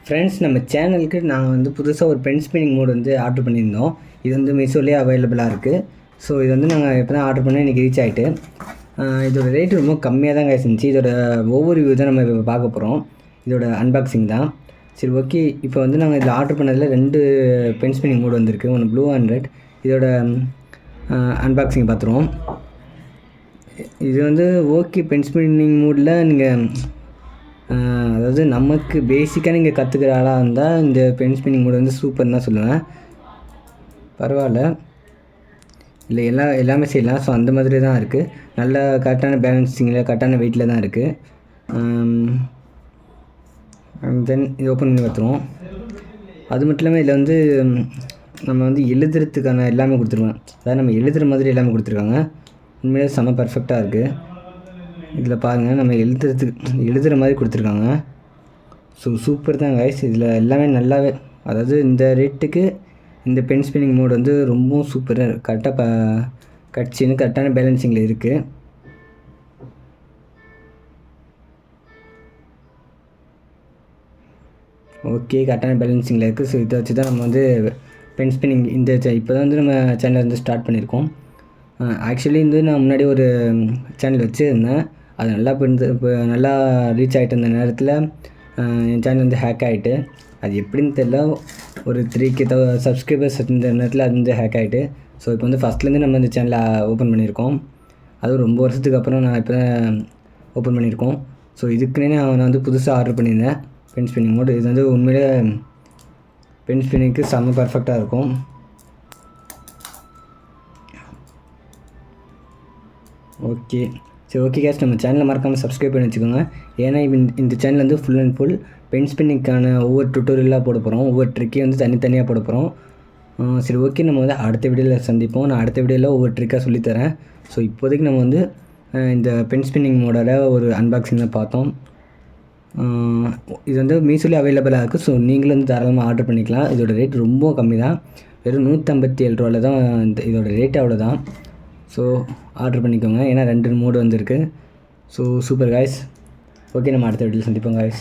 Friends, நம்ம சேனலுக்கு நாங்கள் வந்து புதுசாக ஒரு பென் ஸ்பின்னிங் மோட் வந்து ஆர்டர் பண்ணியிருந்தோம். இது வந்து மீஷோலேயே அவைலபிளாக இருக்குது. ஸோ இது வந்து நாங்கள் இப்போ தான் ஆர்டர் பண்ணி இன்றைக்கி ரீச் ஆகிட்டு. இதோட ரேட்டு ரொம்ப கம்மியாக தான் இருந்துச்சு. இதோட ஒவ்வொரு வியூ தான் நம்ம இப்போ பார்க்க போகிறோம். இதோட அன்பாக்சிங் தான். சரி, ஓகே. இப்போ வந்து நாங்கள் இதில் ஆர்டர் பண்ணதில் 2 பென் ஸ்பின்னிங் மோட் வந்திருக்கு. ஒன்று ப்ளூ அண்ட் ரெட். இதோட அன்பாக்சிங் பார்த்துருவோம். இது வந்து ஓகே பென் ஸ்பின்னிங் மோடில் நீங்கள் அதாவது நமக்கு பேசிக்காக நீங்கள் கற்றுக்கிற ஆளாக இருந்தால் இந்த பென் ஸ்பின்னிங் மோட் வந்து சூப்பர்னு தான் சொல்லுவேன். பரவாயில்ல, இல்லை எல்லாமே செய்யலாம். ஸோ அந்த மாதிரி தான் இருக்குது. நல்ல கரெக்டான பேலன்ஸிங்கில் கரெக்டான வெயிட்டில் தான் இருக்குது. தென் இது ஓப்பன் பண்ணி பார்த்துருவோம். அது மட்டும் இல்லாமல் இதில் வந்து நம்ம வந்து எழுதுறதுக்கான எல்லாமே கொடுத்துருவேன். அதாவது நம்ம எழுதுகிற மாதிரி எல்லாமே கொடுத்துருக்காங்க. உண்மையிலே செம்ம பர்ஃபெக்டாக இருக்குது. இதில் பாருங்கள், நம்ம எழுதுகிற மாதிரி கொடுத்துருக்காங்க. ஸோ சூப்பர் தான் கைஸ். இதில் எல்லாமே நல்லாவே, அதாவது இந்த ரேட்டுக்கு இந்த பென் ஸ்பின்னிங் மோட் வந்து ரொம்பவும் சூப்பராக கரெக்டாக கட்சின்னு கரெக்டான பேலன்சிங்கில் இருக்குது. ஓகே, கரெக்டான பேலன்சிங்கில் இருக்குது. ஸோ இதை வச்சு தான் நம்ம வந்து பென் ஸ்பின்னிங் இப்போ தான் வந்து நம்ம சேனலை வந்து ஸ்டார்ட் பண்ணியிருக்கோம். ஆக்சுவலி வந்து நான் முன்னாடி ஒரு சேனல் வச்சுருந்தேன். அது நல்லா இப்போ நல்லா ரீச் ஆகிட்டு இருந்த நேரத்தில் என் சேனல் வந்து ஹேக் ஆகிட்டு, அது எப்படின்னு தெரியல, ஒரு 3K சப்ஸ்கிரைபர்ஸ் இருந்த நேரத்தில் அது வந்து ஹேக் ஆகிட்டு. ஸோ இப்போ வந்து ஃபஸ்ட்லேருந்து நம்ம இந்த சேனலை ஓப்பன் பண்ணியிருக்கோம். அதுவும் ரொம்ப வருஷத்துக்கு அப்புறம் நான் இப்போ தான் ஓப்பன் பண்ணியிருக்கோம். ஸோ இதுக்குன்னே நான் வந்து புதுசாக ஆர்டர் பண்ணியிருந்தேன் பென் ஸ்பின்னிங் மோட். இது வந்து உண்மையிலே பென் ஸ்பின்னிங்க்கு செம்ம பர்ஃபெக்டாக இருக்கும். ஓகே, சரி, ஓகே கேஸ், நம்ம சேனலை மறக்காமல் சப்ஸ்கிரைப் பண்ணி வச்சுக்கோங்க. ஏன்னா இந்த சேனல் வந்து ஃபுல் அண்ட் ஃபுல் பென் ஸ்பின்னிங்க்கான ஒவ்வொரு டுட்டோரியலாக போட போகிறோம். ஒவ்வொரு ட்ரிக்கையும் வந்து தனித்தனியாக போட போகிறோம். சரி, ஓகே, நம்ம வந்து அடுத்த வீடியோவில் சந்திப்போம். நான் அடுத்த வீடியோவில் ஒவ்வொரு ட்ரிக்காக சொல்லித்தரேன். ஸோ இப்போதைக்கு நம்ம வந்து இந்த பென் ஸ்பின்னிங் மோடோட ஒரு அன்பாக்சிங் தான் பார்த்தோம். இது வந்து மீஷோலேயே அவைலபிளாக இருக்குது. ஸோ நீங்களும் வந்து தாராளமாக ஆர்டர் பண்ணிக்கலாம். இதோட ரேட் ரொம்ப கம்மி தான். வெறும் 157 ரூபாயில் தான் இதோட ரேட், அவ்வளோதான். ஸோ ஆர்டர் பண்ணிக்கோங்க. ஏன்னா 2 மோடு வந்திருக்கு. So super guys. ஓகே, நம்ம அடுத்த வீடியோவில் சந்திப்போம் காய்ஸ்.